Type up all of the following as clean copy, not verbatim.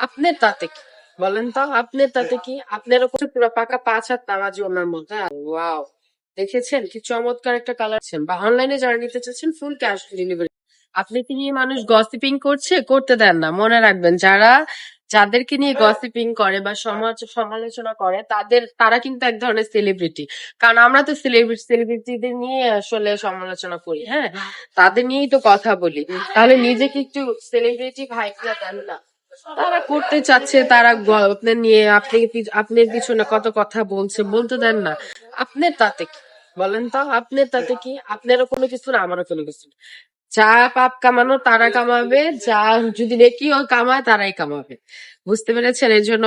আপনার তাতে কি? বলেন তো, আপনার তাতে কি? আপনার ওপর পুরো পাকা 5 হাত নামাজি ওনার মধ্যে। ওয়াও, দেখেছেন কি চমৎকার একটা কালার বা অনলাইনে যারা নিতে চাচ্ছেন ফুল ক্যাশ ডেলিভারি। আপনি কি নিয়ে মানুষ গসিপিং করছে, করতে দেন না। মনে রাখবেন, যাদেরকে নিয়ে গসিপিং করে বা সমালোচনা করে তারা কিন্তু এক ধরনের সেলিব্রিটি। কারণ আমরা তো সেলিব্রিটিদের নিয়ে আসলে সমালোচনা করি, হ্যাঁ, তাদের নিয়েই তো কথা বলি। তাহলে নিজেকে একটু সেলিব্রিটি ভাইবটা দেন না। তারা করতে চাচ্ছে, তারা আপনার নিয়ে আপনার পিছনে কত কথা বলছে, বলতে দেন না। আপনার তাতে কি? বলেন তো, আপনার তাতে কি? আপনারও কোনো কিছু না, আমারও কোনো কিছু না। যা পাপ কামানো তারা কামাবে, যা যদি নেকিও কামায় তারাই কামাবে। বুঝতে পেরেছেন? এর জন্য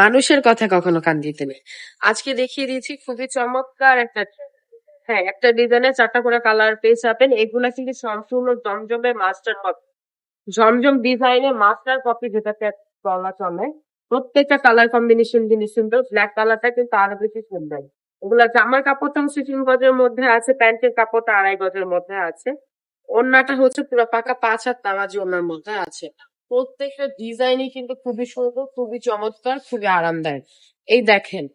মানুষের কথা কখনো কান দিতে নেই। আজকে দেখিয়ে দিয়েছি খুবই চমৎকার একটা, হ্যাঁ, একটা ডিজাইনের 4টা করে কালার পেয়ে যাবেন। এগুলা কিন্তু সম্পূর্ণ জমজমের মাস্টার কপি, জমজম ডিজাইনের মাস্টার কপি যেটাকে বলা চলে। প্রত্যেকটা কালার কম্বিনেশন জিনিস সুন্দর। ব্ল্যাক কালারটা কিন্তু আরো বেশি সুন্দর। এগুলা জামার কাপড়টা হচ্ছে 3 গজের মধ্যে আছে, প্যান্টের কাপড়টা 2.5 গজের মধ্যে আছে। ওড়নাটা হচ্ছে পুরো পাকা 5 হাত নামাজি ওড়নার মধ্যে আছে। প্রত্যেকটা ডিজাইনই কিন্তু খুবই সুন্দর, খুবই চমৎকার, খুবই আরামদায়ক। এই দেখেন,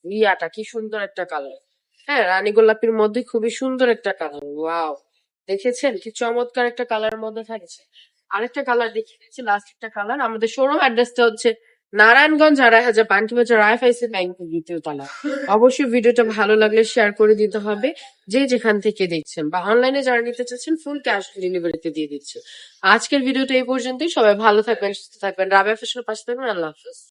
রিয়াটা কি সুন্দর একটা কালার। হ্যাঁ, রানী গোলাপির মধ্যে খুবই সুন্দর একটা কালার। ওয়াও, দেখেছেন কি চমৎকার একটা কালারের মধ্যে থাকছে। আরেকটা কালার দেখিয়ে দিচ্ছি, লাস্ট একটা কালার। আমাদের শোরুম অ্যাড্রেসটা হচ্ছে নারায়ণগঞ্জ, 2.5 পান্টি বাজার, আইএফআইসি ব্যাংকের 2য় তলা। অবশ্যই ভিডিওটা ভালো লাগলে শেয়ার করে দিতে হবে, যে যেখান থেকে দেখছেন, বা অনলাইনে যারা নিতে চাচ্ছেন ফুল ক্যাশ ডেলিভারিতে দিয়ে দিচ্ছে। আজকের ভিডিওটা এই পর্যন্তই। সবাই ভালো থাকবেন, সুস্থ থাকবেন, রাবেয়া ফ্যাশনের পাশে থাকবেন। আল্লাহ হাফেজ।